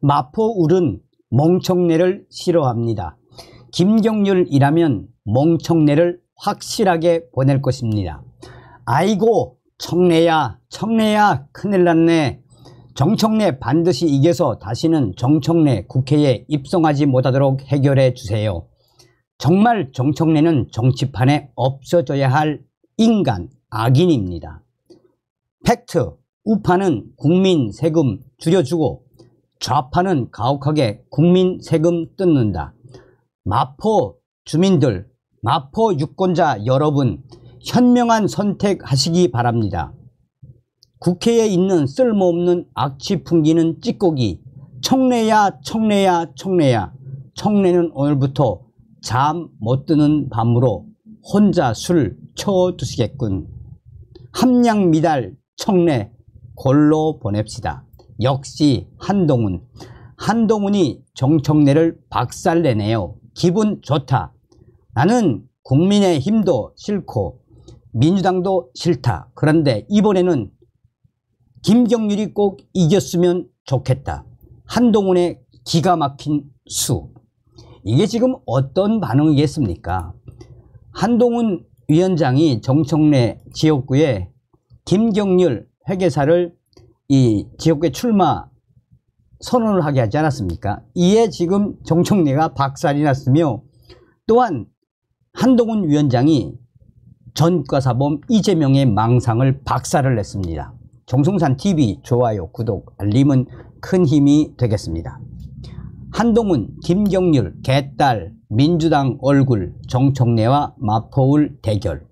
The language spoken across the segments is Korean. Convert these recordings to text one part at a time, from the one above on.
마포울은 멍청내를 싫어합니다. 김경률이라면 멍청내를 확실하게 보낼 것입니다. 아이고 청내야 청내야 큰일 났네. 정청래 반드시 이겨서 다시는 정청래 국회에 입성하지 못하도록 해결해 주세요. 정말 정청래는 정치판에 없어져야 할 인간, 악인입니다. 팩트, 우파는 국민 세금 줄여주고 좌파는 가혹하게 국민 세금 뜯는다. 마포 주민들, 마포 유권자 여러분, 현명한 선택하시기 바랍니다. 국회에 있는 쓸모없는 악취 풍기는 찌꺼기, 청래야 청래야 청래야. 청래는 오늘부터 잠 못 드는 밤으로 혼자 술 쳐드시겠군. 함량미달 청래 골로 보냅시다. 역시 한동훈. 한동훈이 정청래를 박살내네요. 기분 좋다. 나는 국민의힘도 싫고 민주당도 싫다. 그런데 이번에는 김경률이 꼭 이겼으면 좋겠다. 한동훈의 기가 막힌 수. 이게 지금 어떤 반응이겠습니까? 한동훈 위원장이 정청래 지역구에 김경률 회계사를 이 지역구에 출마 선언을 하게 하지 않았습니까? 이에 지금 정청래가 박살이 났으며, 또한 한동훈 위원장이 전과사범 이재명의 망상을 박살을 냈습니다. 정성산TV 좋아요, 구독, 알림은 큰 힘이 되겠습니다. 한동훈, 김경률, 개딸, 민주당 얼굴, 정청래와 마포울 대결.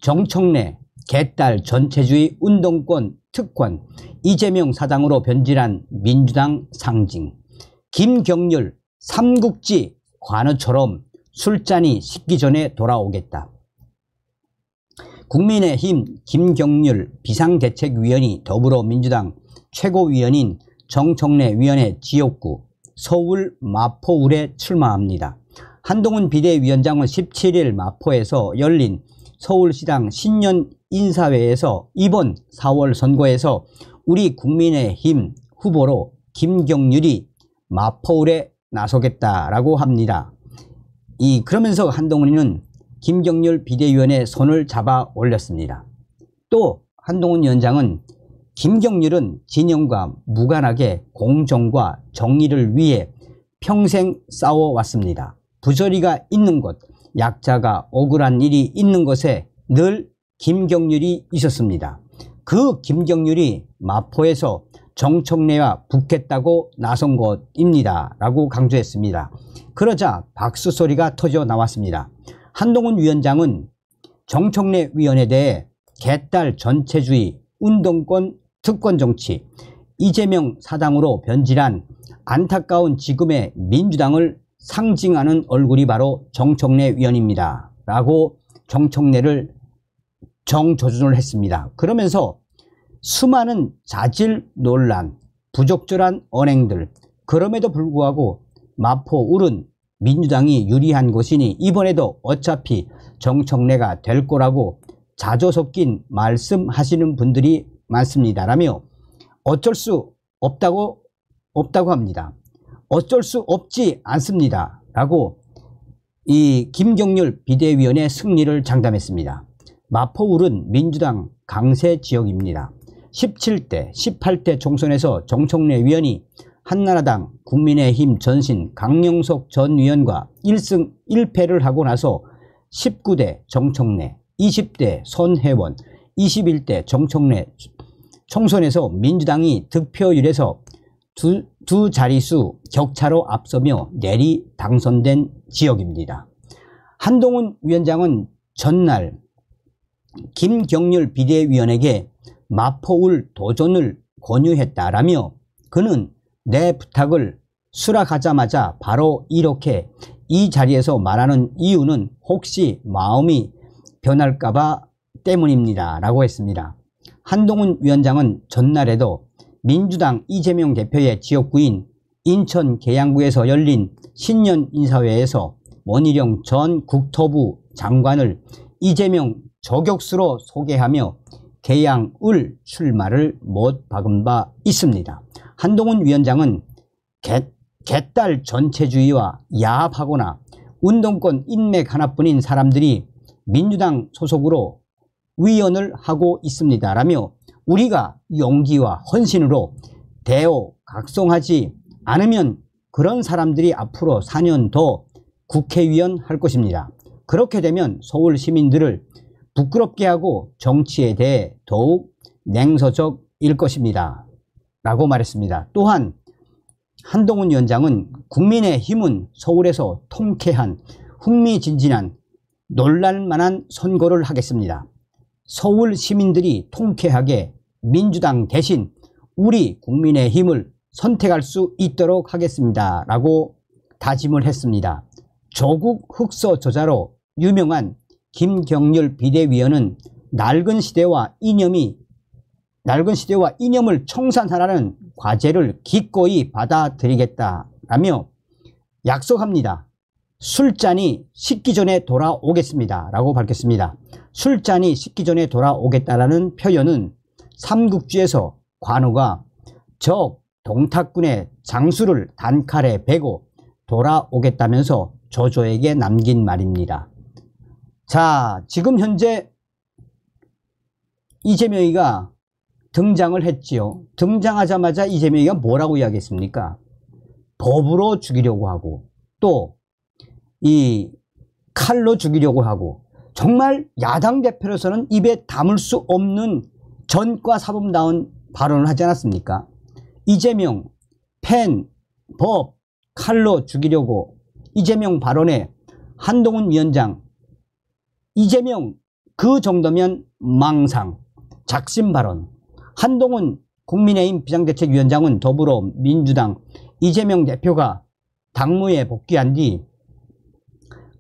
정청래, 개딸 전체주의 운동권 특권, 이재명 사장으로 변질한 민주당 상징. 김경률, 삼국지 관우처럼 술잔이 식기 전에 돌아오겠다. 국민의힘 김경률 비상대책위원이 더불어민주당 최고위원인 정청래 위원의 지역구 서울 마포울에 출마합니다. 한동훈 비대위원장은 17일 마포에서 열린 서울시당 신년 인사회에서 이번 4월 선거에서 우리 국민의힘 후보로 김경률이 마포울에 나서겠다라고 합니다. 그러면서 한동훈이는 김경률 비대위원의 손을 잡아 올렸습니다. 또 한동훈 위원장은 김경률은 진영과 무관하게 공정과 정의를 위해 평생 싸워왔습니다. 부조리가 있는 곳, 약자가 억울한 일이 있는 곳에 늘 김경률이 있었습니다. 그 김경률이 마포에서 정청래와 붙겠다고 나선 것입니다 라고 강조했습니다. 그러자 박수 소리가 터져 나왔습니다. 한동훈 위원장은 정청래 위원에 대해 개딸 전체주의, 운동권 특권 정치, 이재명 사당으로 변질한 안타까운 지금의 민주당을 상징하는 얼굴이 바로 정청래 위원입니다 라고 정청래를 정조준을 했습니다. 그러면서 수많은 자질 논란, 부적절한 언행들, 그럼에도 불구하고 마포울은 민주당이 유리한 곳이니 이번에도 어차피 정청래가 될 거라고 자조 섞인 말씀하시는 분들이 많습니다 라며 어쩔 수 없다고 합니다. 어쩔 수 없지 않습니다 라고 이 김경률 비대위원의 승리를 장담했습니다. 마포울은 민주당 강세 지역입니다. 17대, 18대 총선에서 정청래 위원이 한나라당, 국민의힘 전신 강영석 전 위원과 1승 1패를 하고 나서 19대 정청래, 20대 손혜원, 21대 정청래 총선에서 민주당이 득표율에서 두 자릿수 격차로 앞서며 내리 당선된 지역입니다. 한동훈 위원장은 전날 김경률 비대위원에게 마포울 도전을 권유했다라며 그는 내 부탁을 수락하자마자 바로 이렇게 이 자리에서 말하는 이유는 혹시 마음이 변할까봐 때문입니다 라고 했습니다. 한동훈 위원장은 전날에도 민주당 이재명 대표의 지역구인 인천 계양구에서 열린 신년 인사회에서 원희룡 전 국토부 장관을 이재명 저격수로 소개하며 계양울 출마를 못 박은 바 있습니다. 한동훈 위원장은 개딸 전체주의와 야합하거나 운동권 인맥 하나뿐인 사람들이 민주당 소속으로 위원을 하고 있습니다. 라며 우리가 용기와 헌신으로 대호각성하지 않으면 그런 사람들이 앞으로 4년 더 국회의원 할 것입니다. 그렇게 되면 서울 시민들을 부끄럽게 하고 정치에 대해 더욱 냉소적일 것입니다. 라고 말했습니다. 또한 한동훈 위원장은 국민의힘은 서울에서 통쾌한 흥미진진한 놀랄만한 선거를 하겠습니다. 서울 시민들이 통쾌하게 민주당 대신 우리 국민의힘을 선택할 수 있도록 하겠습니다. 라고 다짐을 했습니다. 조국 흑서 저자로 유명한 김경률 비대위원은 낡은 시대와 이념을 청산하라는 과제를 기꺼이 받아들이겠다라며 약속합니다. 술잔이 식기 전에 돌아오겠습니다. 라고 밝혔습니다. 술잔이 식기 전에 돌아오겠다라는 표현은 삼국지에서 관우가 적 동탁군의 장수를 단칼에 베고 돌아오겠다면서 조조에게 남긴 말입니다. 자, 지금 현재 이재명이가 등장을 했지요. 등장하자마자 이재명이가 뭐라고 이야기했습니까? 법으로 죽이려고 하고 또 이 칼로 죽이려고 하고 정말 야당 대표로서는 입에 담을 수 없는 전과 사범다운 발언을 하지 않았습니까? 이재명, 펜, 법, 칼로 죽이려고 이재명 발언에 한동훈 위원장 이재명 그 정도면 망상, 작심 발언. 한동훈 국민의힘 비상대책위원장은 더불어민주당 이재명 대표가 당무에 복귀한 뒤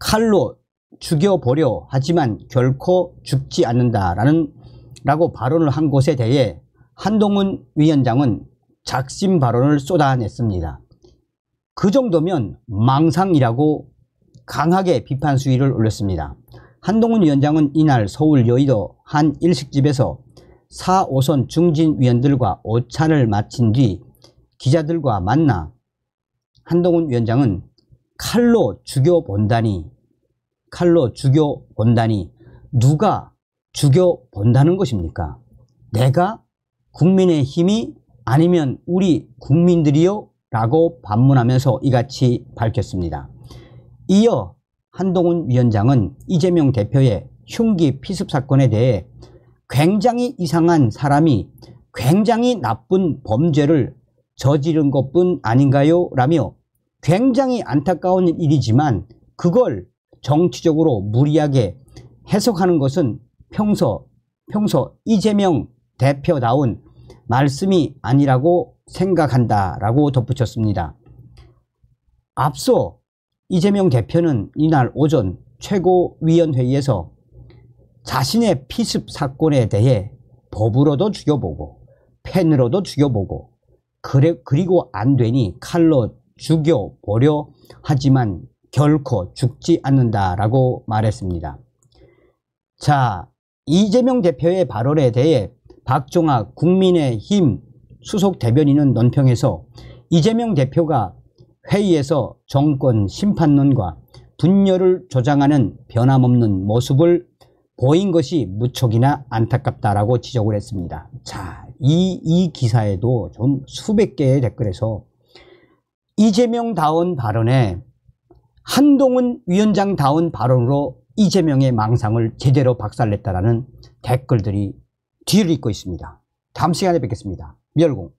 칼로 죽여보려 하지만 결코 죽지 않는다라고 발언을 한 것에 대해 한동훈 위원장은 작심 발언을 쏟아냈습니다. 그 정도면 망상이라고 강하게 비판 수위를 올렸습니다. 한동훈 위원장은 이날 서울 여의도 한 일식집에서 4호선 중진위원들과 오찬을 마친 뒤 기자들과 만나 한동훈 위원장은 칼로 죽여본다니 누가 죽여본다는 것입니까? 내가 국민의힘이 아니면 우리 국민들이요? 라고 반문하면서 이같이 밝혔습니다. 이어 한동훈 위원장은 이재명 대표의 흉기 피습 사건에 대해 굉장히 이상한 사람이 굉장히 나쁜 범죄를 저지른 것뿐 아닌가요? 라며 굉장히 안타까운 일이지만 그걸 정치적으로 무리하게 해석하는 것은 평소 이재명 대표다운 말씀이 아니라고 생각한다 라고 덧붙였습니다. 앞서 이재명 대표는 이날 오전 최고위원회의에서 자신의 피습 사건에 대해 법으로도 죽여보고 펜으로도 죽여보고 그리고 안 되니 칼로 죽여보려 하지만 결코 죽지 않는다라고 말했습니다. 자, 이재명 대표의 발언에 대해 박종학 국민의힘 수석 대변인은 논평에서 이재명 대표가 회의에서 정권 심판론과 분열을 조장하는 변함없는 모습을 보인 것이 무척이나 안타깝다라고 지적을 했습니다. 자, 이 기사에도 좀 수백 개의 댓글에서 이재명다운 발언에 한동훈 위원장다운 발언으로 이재명의 망상을 제대로 박살냈다라는 댓글들이 뒤를 잇고 있습니다. 다음 시간에 뵙겠습니다. 멸공.